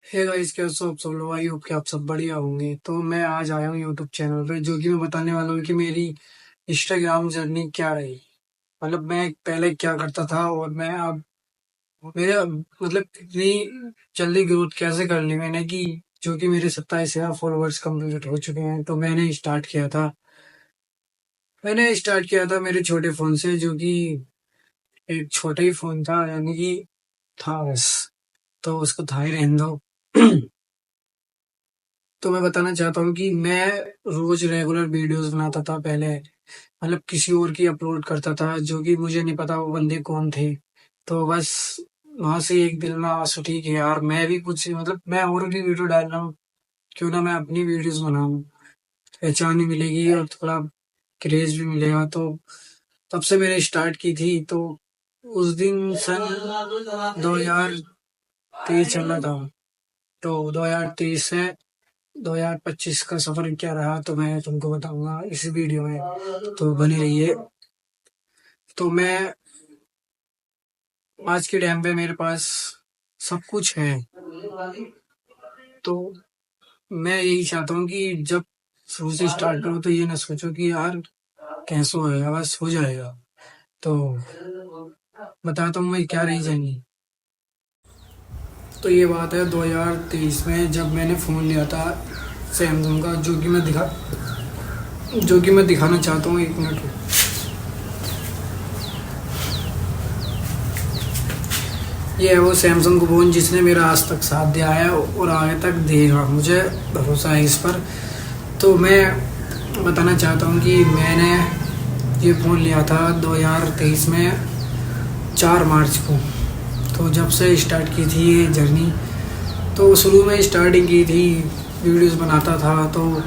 Hey guys, कैसे हो आप सब लोग? आई होप कि आप सब बढ़िया होंगे। तो मैं आज आया हूँ यूट्यूब चैनल पे, जो कि मैं बताने वाला हूँ कि मेरी इंस्टाग्राम जर्नी क्या रही। मतलब मैं पहले क्या करता था और मैं अब मेरा मतलब इतनी जल्दी ग्रोथ कैसे कर ली मैंने, कि जो कि मेरे 27,000 फॉलोअर्स कंप्लीट हो चुके हैं। तो मैंने स्टार्ट किया था मेरे छोटे फोन से, जो कि एक छोटा ही फोन था, यानी कि था बस। तो उसको था ही रहने दो। तो मैं बताना चाहता हूँ कि मैं रोज रेगुलर वीडियोस बनाता था पहले। मतलब किसी और की अपलोड करता था, जो कि मुझे नहीं पता वो बंदे कौन थे। तो बस वहां से एक दिल में आस उठी कि यार मैं भी कुछ, मतलब मैं और भी वीडियो डाल रहा हूँ, क्यों ना मैं अपनी वीडियोस बनाऊं। पहचान भी मिलेगी और थोड़ा क्रेज भी मिलेगा। तो तब से मैंने स्टार्ट की थी। तो उस दिन सन 2023 चल रहा था। तो 2023 से 2025 का सफर क्या रहा, तो मैं तुमको बताऊंगा इस वीडियो में। तो बने रहिए। तो मैं आज के टाइम पे मेरे पास सब कुछ है। तो मैं यही चाहता हूँ कि जब शुरू से स्टार्ट करो तो ये ना सोचो कि यार कैसे होएगा, बस हो जाएगा। तो बताता हूँ मैं क्या रही जाएंगी। तो ये बात है 2023 में, जब मैंने फ़ोन लिया था सैमसंग का, जो कि मैं दिखाना चाहता हूँ। 1 मिनट रुको। ये है वो सैमसंग का फ़ोन जिसने मेरा आज तक साथ दिया है और आगे तक देगा, मुझे भरोसा है इस पर। तो मैं बताना चाहता हूँ कि मैंने ये फ़ोन लिया था 2023 में 4 मार्च को। तो जब से स्टार्ट की थी ये जर्नी, तो शुरू में स्टार्टिंग की थी, वीडियोस बनाता था तो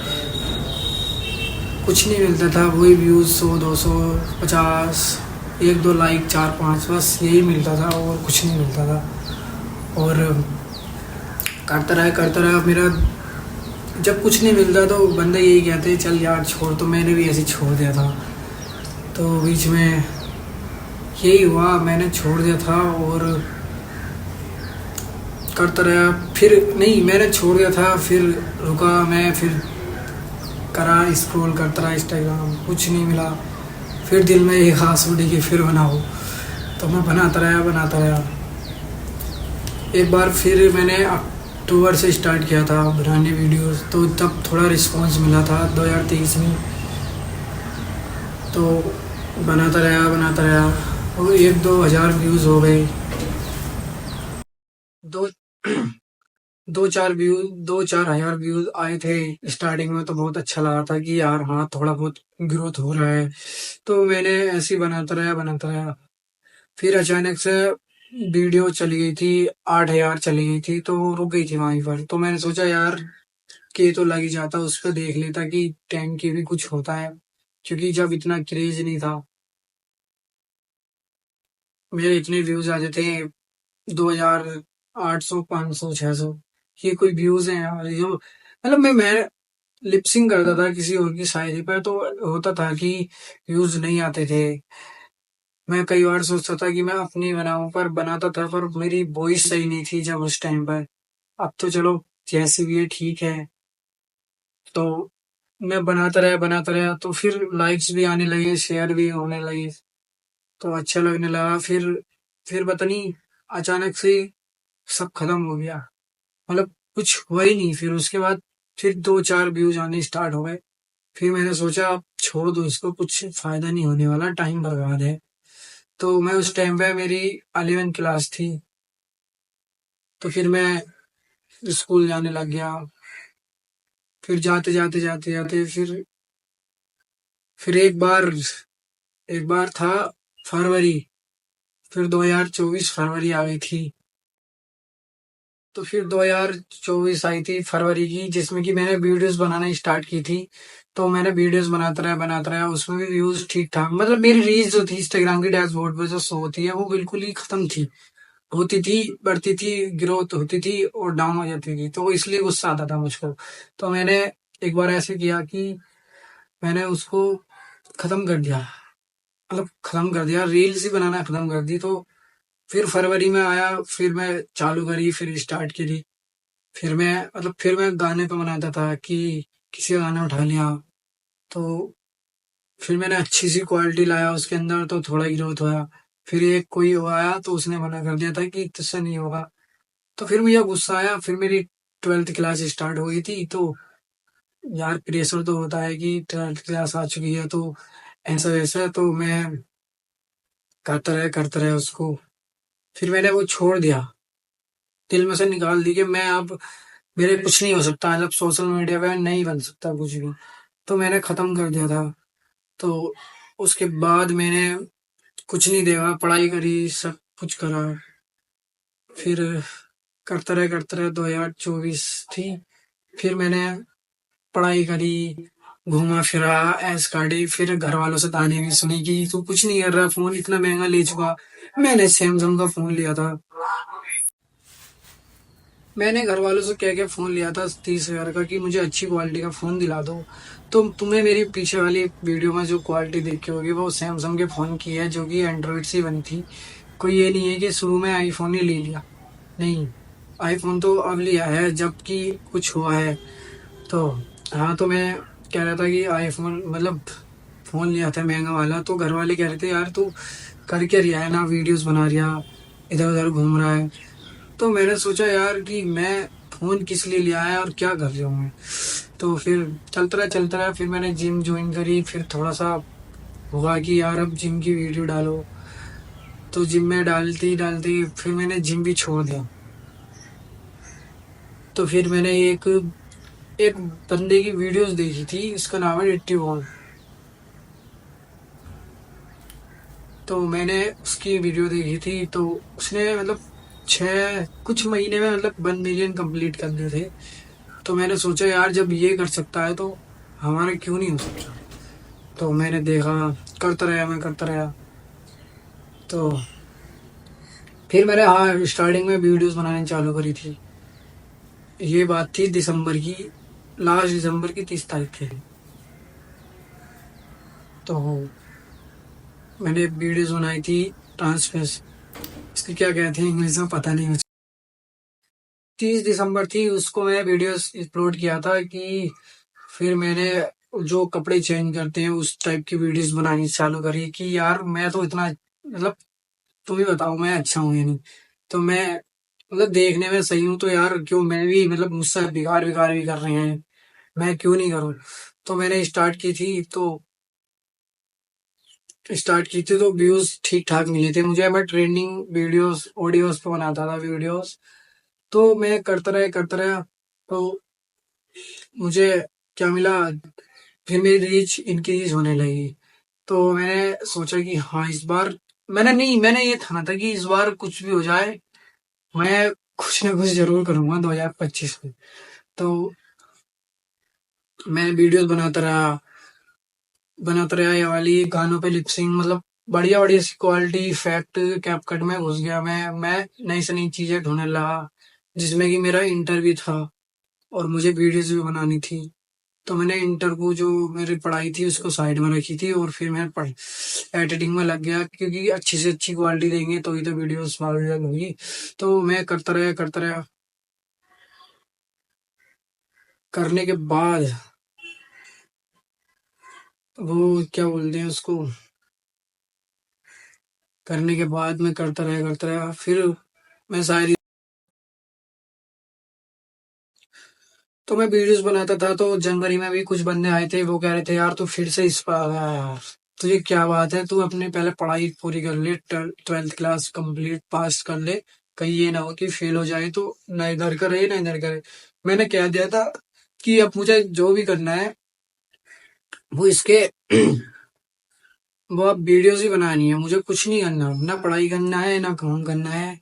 कुछ नहीं मिलता था। वही व्यूज़ 100, 200, 50, 1-2 लाइक, 4-5, बस यही मिलता था और कुछ नहीं मिलता था। और करता रहा मेरा। जब कुछ नहीं मिलता तो बंदे यही कहते चल यार छोड़, तो मैंने भी ऐसे छोड़ दिया था। तो बीच में यही हुआ, मैंने छोड़ दिया था और करता रहा। फिर नहीं, मैंने छोड़ दिया था, फिर रुका मैं, फिर करा, स्क्रॉल करता रहा इंस्टाग्राम, कुछ नहीं मिला। फिर दिल में एक आस उड़ी कि फिर बनाओ। तो मैं बनाता रहा। एक बार फिर मैंने अक्टूबर से स्टार्ट किया था बनाने वीडियोस, तो तब थोड़ा रिस्पांस मिला था 2023 में। तो बनाता रहा और 1-2 हज़ार व्यूज़ हो गए। दो दो चार हजार व्यूज आए थे। स्टार्टिंग में तो बहुत अच्छा लगा था कि यार हाँ थोड़ा बहुत ग्रोथ हो रहा है। तो मैंने ऐसे ही बनाता रहा। फिर अचानक से वीडियो चली गई थी, 8,000 चली गई थी, तो रुक गई थी वहीं पर। तो मैंने सोचा यार कि तो लग ही जाता, उस पर देख लेता कि टैंक की भी कुछ होता है, क्योंकि जब इतना क्रेज नहीं था, मेरे इतने व्यूज आते थे 2,800, 500, 600। ये कोई व्यूज हैं यार? जो मतलब मैं लिपसिंग करता था किसी और की शायरी पर, तो होता था कि व्यूज नहीं आते थे। मैं कई बार सोचता था कि मैं अपनी बनाऊं, पर बनाता था, पर मेरी वॉइस सही नहीं थी जब उस टाइम पर। अब तो चलो जैसी भी है ठीक है। तो मैं बनाता रहा तो फिर लाइक्स भी आने लगे, शेयर भी होने लगे, तो अच्छा लगने लगा। फिर पता नहीं अचानक से सब खत्म हो गया। मतलब कुछ हुआ ही नहीं। फिर उसके बाद फिर 2-4 व्यूज आने स्टार्ट हो गए। फिर मैंने सोचा अब छोड़ दो इसको, कुछ फायदा नहीं होने वाला, टाइम बर्बाद है। तो मैं उस टाइम पे मेरी 11वीं क्लास थी। तो फिर मैं स्कूल जाने लग गया। फिर जाते जाते फिर एक बार था फरवरी। फिर 2024 फरवरी आ गई थी। तो फिर 2024 आई थी फरवरी की, जिसमें कि मैंने वीडियोस बनाना स्टार्ट की थी। तो मैंने वीडियोस बनाता रहा, उसमें भी व्यूज ठीक ठाक। मतलब मेरी रीच जो थी इंस्टाग्राम की डैशबोर्ड पे जो शो होती है, वो बिल्कुल ही खत्म थी। होती थी, बढ़ती थी, ग्रोथ होती थी और डाउन हो जाती थी, तो इसलिए गुस्सा आता था मुझको। तो मैंने एक बार ऐसे किया कि मैंने उसको खत्म कर दिया। मतलब खत्म कर दिया, रील्स ही बनाना खत्म कर दी। तो फिर फरवरी में आया, फिर मैं चालू करी, फिर स्टार्ट करी। फिर मैं गाने पे बनाता था कि किसी का गाना उठा लिया, तो फिर मैंने अच्छी सी क्वालिटी लाया उसके अंदर, तो थोड़ा ग्रोथ हुआ। फिर एक कोई वो आया तो उसने मना कर दिया था कि तुझसे नहीं होगा। तो फिर मुझे गुस्सा आया, फिर मेरी 12th क्लास स्टार्ट हो गई थी, तो यार प्रेशर तो होता है कि 12th क्लास आ चुकी है, तो ऐसा वैसा, तो मैं करता रहे उसको। फिर मैंने वो छोड़ दिया, दिल में से निकाल दी कि मैं अब मेरे कुछ नहीं हो सकता, मतलब सोशल मीडिया पे नहीं बन सकता कुछ भी। तो मैंने खत्म कर दिया था। तो उसके बाद मैंने कुछ नहीं देखा, पढ़ाई करी, सब कुछ करा। फिर करते रहे 2024 थी। फिर मैंने पढ़ाई करी, घूमा फिरा, ऐश काटी। फिर घर वालों से ताने भी सुनी कि तू कुछ नहीं कर रहा, फोन इतना महंगा ले चुका। मैंने सैमसंग का फोन लिया था। मैंने घर वालों से कह के फोन लिया था 30,000 का कि मुझे अच्छी क्वालिटी का फोन दिला दो। तो तुम्हें मेरी पीछे वाली वीडियो में जो क्वालिटी देखी होगी वो सैमसंग के फोन की है, जो कि एंड्रॉइड से बनी थी। कोई ये नहीं है कि शुरू में आईफोन ही ले लिया, नहीं। आईफोन तो अब लिया है जबकि कुछ हुआ है। तो हाँ, तो मैं कह रहा था कि आईफोन मतलब फोन लिया था महंगा वाला, तो घर वाले कह रहे थे यार तू कर क्या रिहा है ना, वीडियोस बना रिहा, इधर उधर घूम रहा है। तो मैंने सोचा यार कि मैं फोन किस लिए लिया है और क्या कर रहा हूँ मैं। तो फिर चलता रहा, फिर मैंने जिम ज्वाइन करी। फिर थोड़ा सा हुआ कि यार अब जिम की वीडियो डालो, तो जिम में डालती डालती फिर मैंने जिम भी छोड़ दिया। तो फिर मैंने एक एक बंदे की वीडियोस देखी थी, इसका नाम है 81। तो मैंने उसकी वीडियो देखी थी, तो उसने मतलब छः कुछ महीने में मतलब 1 मिलियन कंप्लीट कर दिए थे। तो मैंने सोचा यार जब ये कर सकता है तो हमारा क्यों नहीं हो सकता। तो मैंने देखा, करता रहा। तो फिर मैंने हाँ स्टार्टिंग में वीडियोस बनानी चालू करी थी। ये बात थी दिसंबर की, लास्ट दिसंबर की 30 तारीख की। तो मैंने वीडियोस बनाई थी ट्रांसफेस, इसको क्या कहते हैं इंग्लिश में पता नहीं मुझे। 30 दिसंबर थी, उसको मैं वीडियोस अपलोड किया था कि फिर मैंने जो कपड़े चेंज करते हैं उस टाइप की वीडियोस बनानी चालू करी कि यार मैं तो इतना मतलब तुम ही बताओ मैं अच्छा हूँ या नहीं। तो मैं मतलब देखने में सही हूँ, तो यार क्यों मैं भी मतलब मुझसे बिगाड़ बिगाड़ भी कर रहे हैं, मैं क्यों नहीं करूँ। तो मैंने स्टार्ट की थी तो व्यूज ठीक ठाक मिले थे मुझे। मैं ट्रेंडिंग वीडियोस ऑडियोस पे बनाता था वीडियोस। तो मैं करता रहा। तो मुझे क्या मिला, फिर मेरी रीच इंक्रीज होने लगी। तो मैंने सोचा कि हाँ इस बार मैंने ये ठाना था कि इस बार कुछ भी हो जाए, मैं कुछ ना कुछ जरूर करूंगा 2025 में। तो मैं वीडियोस बनाता रहा ये वाली गानों पे लिपसिंग, मतलब बढ़िया बढ़िया सी क्वालिटी इफेक्ट। कैपकट में घुस गया मैं नई से नई चीजें ढूंढने लगा, जिसमें कि मेरा इंटर भी था और मुझे वीडियोस भी बनानी थी। तो मैंने इंटर को जो मेरी पढ़ाई थी उसको साइड में रखी थी, और फिर मैं पढ़ एडिटिंग में लग गया, क्योंकि अच्छी से अच्छी क्वालिटी देंगे तो ही तो वीडियोस वायरल होगी। तो मैं करता रहा करने के बाद वो क्या बोलते हैं उसको, करने के बाद मैं करता रहा फिर मैं शायद, तो मैं वीडियोस बनाता था। तो जनवरी में भी कुछ बंदे आए थे, वो कह रहे थे यार तू फिर से इस पर आ गया यार, तुझे क्या बात है, तू अपने पहले पढ़ाई पूरी कर ले, 12th क्लास कंप्लीट पास कर ले, कहीं ये ना हो कि फेल हो जाए तो ना इधर करे ना इधर करे। मैंने कह दिया था कि अब मुझे जो भी करना है वो इसके वो अब वीडियोस ही बनानी है, मुझे कुछ नहीं करना, ना पढ़ाई करना है ना काम करना है,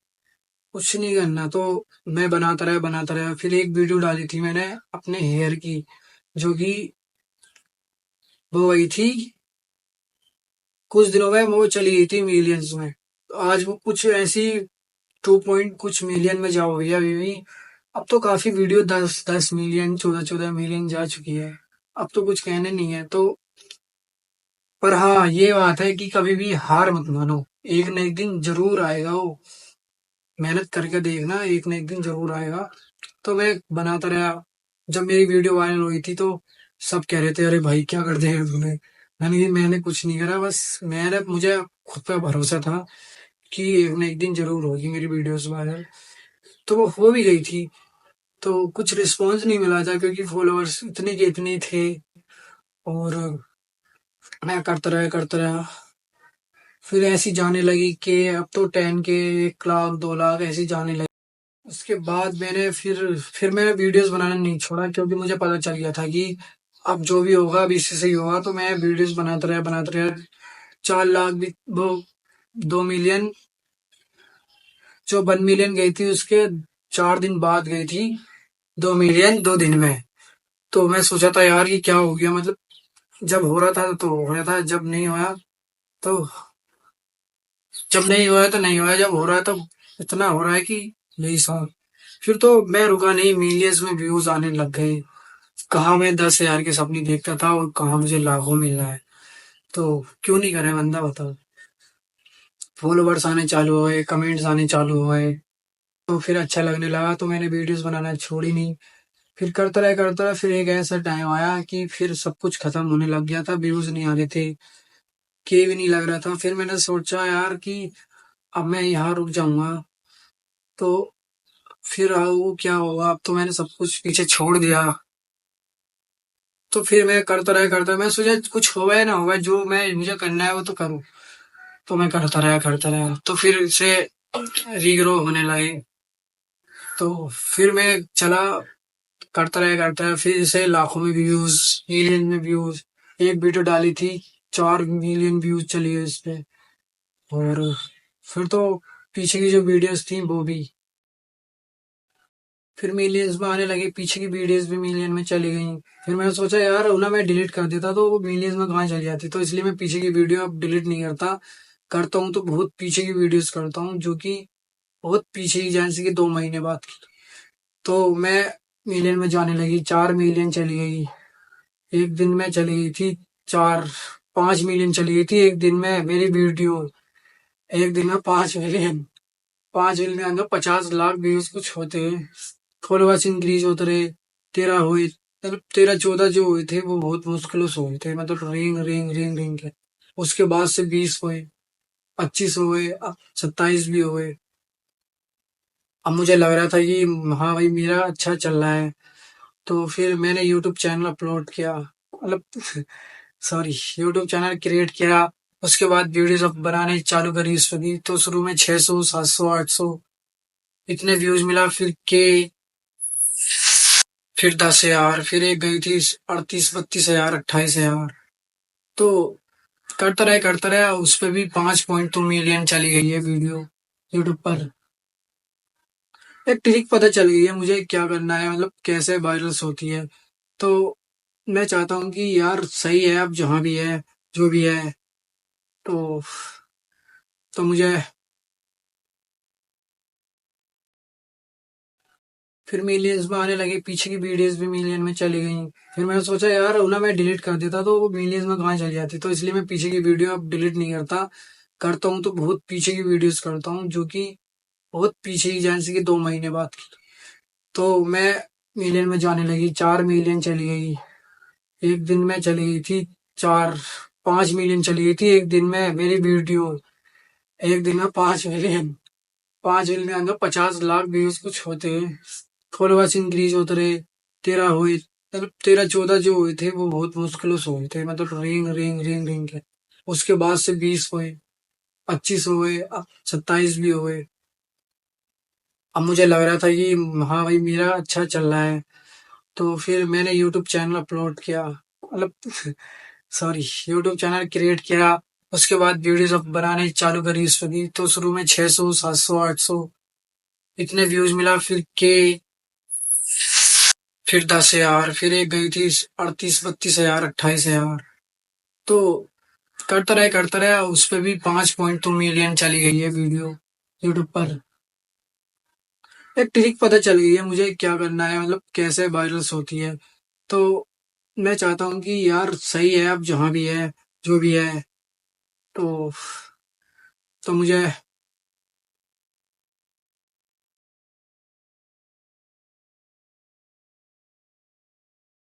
कुछ नहीं करना। तो मैं बनाता रहा। फिर एक वीडियो डाली थी मैंने अपने हेयर की, जो कि वो वही थी, कुछ दिनों में वो चली गई थी मिलियंस में। तो आज वो कुछ ऐसी 2 पॉइंट कुछ मिलियन में जा हो गई है अभी भी। अब तो काफी वीडियो 10-10 मिलियन 14-14 मिलियन जा चुकी है। अब तो कुछ कहने नहीं है। तो पर हाँ ये बात है कि कभी भी हार मत मानो, एक न एक दिन जरूर आएगा वो, मेहनत करके देखना, एक न एक दिन जरूर आएगा। तो मैं बनाता रहा। जब मेरी वीडियो वायरल हुई थी तो सब कह रहे थे, अरे भाई क्या कर दिया तूने। मैंने कुछ नहीं करा, बस मुझे खुद पे भरोसा था कि एक न एक दिन जरूर होगी मेरी वीडियोस वायरल। तो वो हो भी गई थी। तो कुछ रिस्पॉन्स नहीं मिला था क्योंकि फॉलोअर्स इतने के इतने थे। और मैं करता रहा। फिर ऐसी जाने लगी कि अब तो 10 के 1 लाख 2 लाख ऐसी जाने लगी। उसके बाद फिर मैंने वीडियोस बनाना नहीं छोड़ा क्योंकि मुझे पता चल गया था कि अब जो भी होगा अब इससे सही होगा। तो मैं वीडियोस बनाता रहा 4 लाख भी वो 2 मिलियन, जो 1 मिलियन गई थी उसके 4 दिन बाद गई थी 2 मिलियन 2 दिन में। तो मैं सोचा था यार कि क्या हो गया, मतलब जब हो रहा था तो हो रहा था, तो जब नहीं हुआ तो नहीं हुआ, जब हो रहा है तो इतना हो रहा है कि यही सब। फिर तो मैं रुका नहीं, मिलियंस में व्यूज आने लग गए। कहाँ मैं 10,000 के सपने देखता था और कहाँ मुझे लाखों मिल रहा है। तो क्यों नहीं करे बंदा, बताओ। फॉलोवर्स आने चालू हुए, कमेंट्स आने चालू हुए। तो फिर अच्छा लगने लगा तो मैंने वीडियोस बनाना छोड़ी नहीं। फिर करता रहा, फिर एक ऐसा टाइम आया कि फिर सब कुछ खत्म होने लग गया था, व्यूज नहीं आ रहे थे, के भी नहीं लग रहा था। फिर मैंने सोचा यार कि अब मैं यहाँ रुक जाऊंगा तो फिर वो क्या होगा। अब तो मैंने सब कुछ पीछे छोड़ दिया। तो फिर मैं करता रहा, मैं सोचा कुछ होगा या ना होगा, जो मैं मुझे करना है वो तो करूँ। तो मैं करता रहा तो फिर से रीग्रो होने लगे। तो फिर मैं चला, करता रहा, फिर से लाखों में व्यूज, मिलियन में व्यूज। एक वीडियो डाली थी, 4 मिलियन व्यूज चली है इस पे। और फिर तो पीछे की जो वीडियोस थी वो भी फिर मिलियंस में आने लगे, पीछे की वीडियोस भी मिलियन में चली गई। फिर मैंने सोचा यार उन्हें मैं डिलीट कर देता तो वो मिलियंस में कहाँ चली जाती। तो इसलिए मैं पीछे की वीडियो अब डिलीट नहीं करता। करता हूँ तो बहुत पीछे की वीडियोस करता हूँ, जो कि बहुत पीछे की, जैसे कि 2 महीने बाद की। तो मैं मिलियन में जाने लगी, 4 मिलियन चली गई एक दिन में, चली गई थी 4 5 मिलियन चली गई थी एक दिन में मेरी वीडियो। एक दिन में 5 मिलियन, 5 मिलियन में अंदर 50 लाख व्यूज कुछ होते हैं। फॉलोअर्स इंक्रीज होते रहे। 13 हुए, मतलब 13 14 जो हुए थे वो बहुत मुश्किलों से हुए थे, मतलब रिंग रिंग रिंग रिंग के। उसके बाद से 20 हुए, 25 हुए, अब 27 भी हुए। अब मुझे लग रहा था कि हाँ भाई मेरा अच्छा चल रहा है। तो फिर मैंने यूट्यूब चैनल अपलोड किया, मतलब सॉरी, यूट्यूब चैनल क्रिएट किया। उसके बाद वीडियोस अब बनाने चालू करी इस पर भी। तो शुरू में 600 700 800 इतने व्यूज मिला। फिर 10,000, फिर एक गई थी 38 32 हजार 28 हजार। तो करता रहा उस पे भी 5.2 मिलियन चली गई है वीडियो यूट्यूब पर। एक ट्रिक पता चल गई है मुझे क्या करना है, मतलब कैसे वायरल्स होती है। तो मैं चाहता हूँ कि यार सही है, अब जहाँ भी है, जो भी है, तो मुझे फिर मिलियंस में आने लगे, पीछे की वीडियोस भी मिलियन में चली गई। फिर मैंने सोचा यार उन्हें मैं डिलीट कर देता तो वो मिलियंस में कहाँ चली जाती। तो इसलिए मैं पीछे की वीडियो अब डिलीट नहीं करता। करता हूँ तो बहुत पीछे की वीडियोस करता हूँ, जो कि बहुत पीछे की, जैसे कि 2 महीने बाद की। तो मैं मिलियन में जाने लगी, 4 मिलियन चली गई एक दिन में, चली गई थी 4 5 मिलियन चली गई थी एक दिन में मेरी वीडियो। एक दिन में 5 मिलियन, 5 मिलियन में अंदर 50 लाख व्यूज कुछ होते हैं। फॉलोअर्स इंक्रीज होते रहे। 13 हुए, मतलब 13 14 जो हुए थे वो बहुत मुश्किलों से हुए थे, मतलब रिंग रिंग रिंग रिंग के। उसके बाद से 20 हुए, 25 हुए, अब 27 भी हुए। अब मुझे लग रहा था कि हाँ भाई मेरा अच्छा चल रहा है। तो फिर मैंने यूट्यूब चैनल अपलोड किया, मतलब सॉरी, यूट्यूब चैनल क्रिएट किया। उसके बाद वीडियोस अब बनाने चालू करी इस पर भी। तो शुरू में 600 700 800 इतने व्यूज मिला। फिर 10,000, फिर एक गई थी 38 32 हजार 28 हजार। तो करता रहा उस पे भी 5.2 मिलियन चली गई है वीडियो यूट्यूब पर। एक ट्रिक पता चल गई है मुझे क्या करना है, मतलब कैसे वायरल्स होती है। तो मैं चाहता हूँ कि यार सही है, अब जहाँ भी है, जो भी है, तो मुझे